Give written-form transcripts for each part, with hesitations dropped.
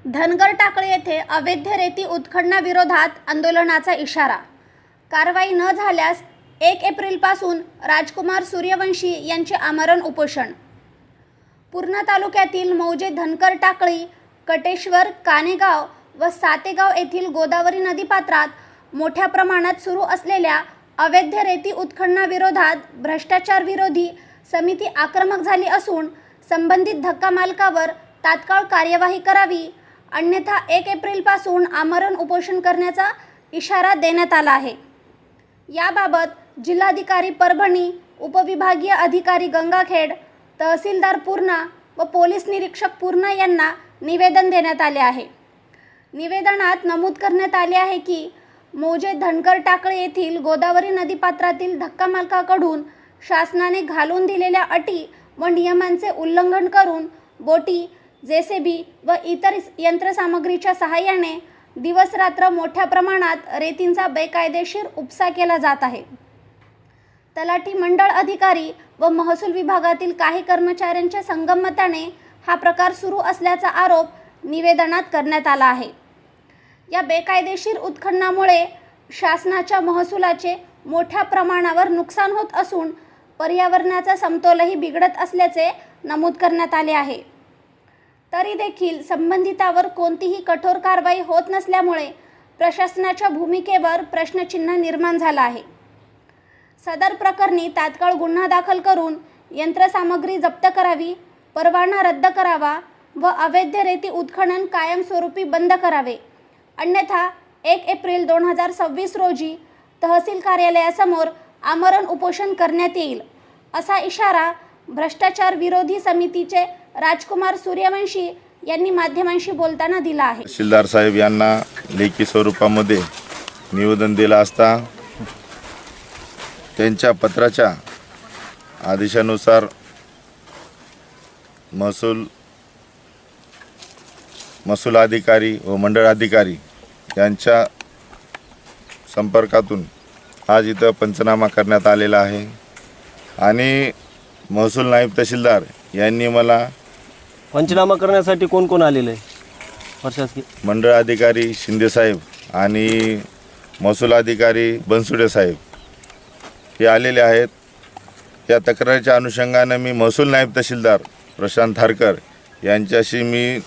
धनगर टाकळी येथे अवैध रेती उत्खननाविरोधात आंदोलनाचा इशारा। कारवाई न झाल्यास 1 एप्रिलपासून राजकुमार सूर्यवंशी यांचे आमरण उपोषण। पूर्णा तालुक्यातील मौजे धनगर टाकळी, कटेश्वर, कानेगाव व सातेगाव येथील गोदावरी नदीपात्रात मोठ्या प्रमाणात सुरू असलेल्या अवैध रेती उत्खननाविरोधात भ्रष्टाचार विरोधी समिती आक्रमक झाली असून संबंधित धक्का मालकावर तात्काळ कार्यवाही करावी, अन्यथा 1 एप्रिलपासून आमरण उपोषण करण्याचा इशारा देण्यात आला आहे। याबाबत जिल्हाधिकारी परभणी, उपविभागीय अधिकारी गंगाखेड, तहसीलदार पूर्णा व पोलीस निरीक्षक पूर्णा यांना निवेदन देण्यात आले आहे। निवेदनात नमूद करण्यात आले आहे की मौजे धनगर टाकळी येथील गोदावरी नदीपात्रातील धक्का मालकाकडून शासनाने घालून दिलेल्या अटी व नियमांचे उल्लंघन करून बोटी, जेसीबी व इतर यंत्रसामग्रीच्या सहाय्याने दिवसरात्र मोठ्या प्रमाणात रेतींचा बेकायदेशीर उपसा केला जात आहे। तलाठी मंडळ अधिकारी व महसूल विभागातील काही कर्मचाऱ्यांच्या संगनमताने हा प्रकार सुरू असल्याचा आरोप निवेदनात करण्यात आला आहे। या बेकायदेशीर उत्खननामुळे शासनाच्या महसुलाचे मोठ्या प्रमाणावर नुकसान होत असून पर्यावरणाचा समतोलही बिघडत असल्याचे नमूद करण्यात आले आहे। तरी देखील संबंधितावर कोणतीही कठोर कारवाई होत नसल्यामुळे प्रशासनाच्या भूमिकेवर प्रश्नचिन्ह निर्माण झाला आहे। सदर प्रकरणी तात्काळ गुन्हा दाखल करून यंत्रसामग्री जप्त करावी, परवाना रद्द करावा व अवैध रेती उत्खनन कायमस्वरूपी बंद करावे, अन्यथा 1 एप्रिल 2026 रोजी तहसील कार्यालयासमोर आमरण उपोषण करण्यात येईल, असा इशारा भ्रष्टाचार विरोधी समितीचे राजकुमार सूर्यवंशी यांनी माध्यमांशी बोलताना दिला आहे। तहसीलदार साहेब यांना लेखी स्वरूपामध्ये निवेदन दिला असता त्यांच्या पत्राच्या आदेशानुसार महसूल अधिकारी व मंडळ अधिकारी यांच्या संपर्कातून आज इथं पंचनामा करण्यात आलेला आहे आणि महसूल नायब तहसीलदार यांनी मला पंचनामा करण्यासाठी कोण कोण आलेले आहे? प्रशासकीय मंडळ अधिकारी शिंदे साहेब आणि महसूल अधिकारी बनसुडे साहेब हे आलेले आहेत। या तक्रारीच्या अनुषंगाने मी महसूल नायब तहसीलदार प्रशांत धारकर यांच्याशी मी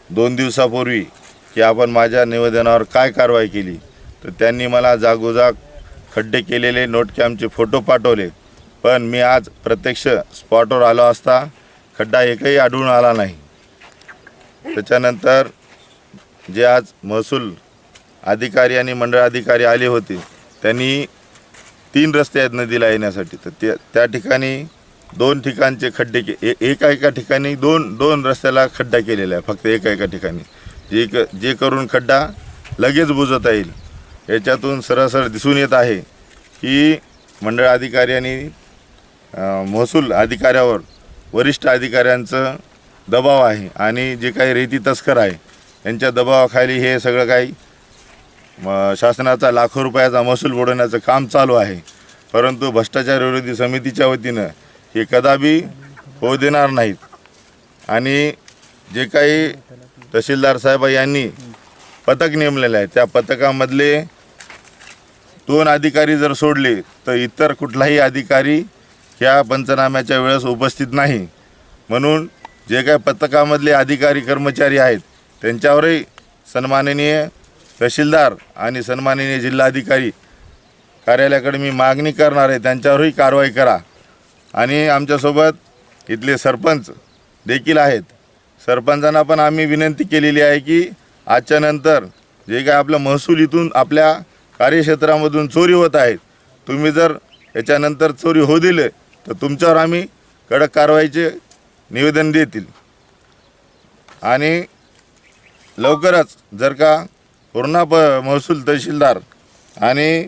2 दिवसापूर्वी की आपण माझ्या निवेदनावर काय कारवाई केली, तर त्यांनी मला जागोजाग खड्डे केलेले नोट कॅमचे फोटो पाठवले, पण मी आज प्रत्यक्ष स्पॉटवर आलो असता खड्डा एकही आढळून आला नाही। त्याच्यानंतर जे आज महसूल अधिकारी आणि मंडळ अधिकारी आले होते त्यांनी 3 रस्ते आहेत नदीला येण्यासाठी, तर त्या ठिकाणी 2 ठिकाणचे खड्डे एका ठिकाणी दोन रस्त्याला खड्डा केलेला आहे, फक्त एका ठिकाणी जे करून खड्डा लगेच बुजवता येईल। याच्यातून सरळ दिसून येत आहे की मंडळ अधिकारी आणि महसूल अधिकाऱ्यावर वरिष्ठ अधिकाऱ्यांचं दबाव आहे आणि जे काही रेती तस्कर आहे यांच्या दबावाखाली हे सगळं काही शासनाचा लाखो रुपयाचा महसूल बुडवण्याचं काम चालू आहे। परंतु भ्रष्टाचार विरोधी समितीच्या वतीनं हे कदापि होऊ देणार नाहीत आणि जे काही तहसीलदार साहेब यांनी पथक नेमलेलं आहे त्या पथकामधले 2 अधिकारी जर सोडले तर इतर कुठलाही अधिकारी या पंचनाम्याच्या वेळेस उपस्थित नाही, म्हणून जे काही पथकामधले अधिकारी कर्मचारी आहेत त्यांच्यावरही सन्माननीय तहसीलदार आणि सन्माननीय जिल्हाधिकारी कार्यालयाकडे मी मागणी करणार आहे, त्यांच्यावरही कारवाई करा। आणि आमच्यासोबत इथले सरपंच देखील आहेत, सरपंचांना पण आम्ही विनंती केलेली आहे की आजच्या नंतर जे काय आपलं महसूल इथून आपल्या कार्यक्षेत्रामधून चोरी होत आहेत, तुम्ही जर याच्यानंतर चोरी होऊ दिले तर तुमच्यावर आम्ही कडक कारवाईचे निवेदन देतील। आणि लवकरच जर का पूर्णा महसूल तहसीलदार आणि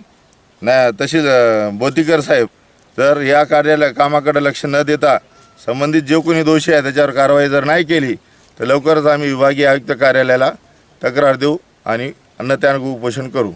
बोतीकर साहेब जर या कामाकडे लक्ष न देता संबंधित जे कोणी दोषी आहे त्याच्यावर कारवाई जर नाही केली तर लवकरच आम्ही विभागीय आयुक्त कार्यालयाला तक्रार देऊ आणि अन्नत्याग उपोषण करू।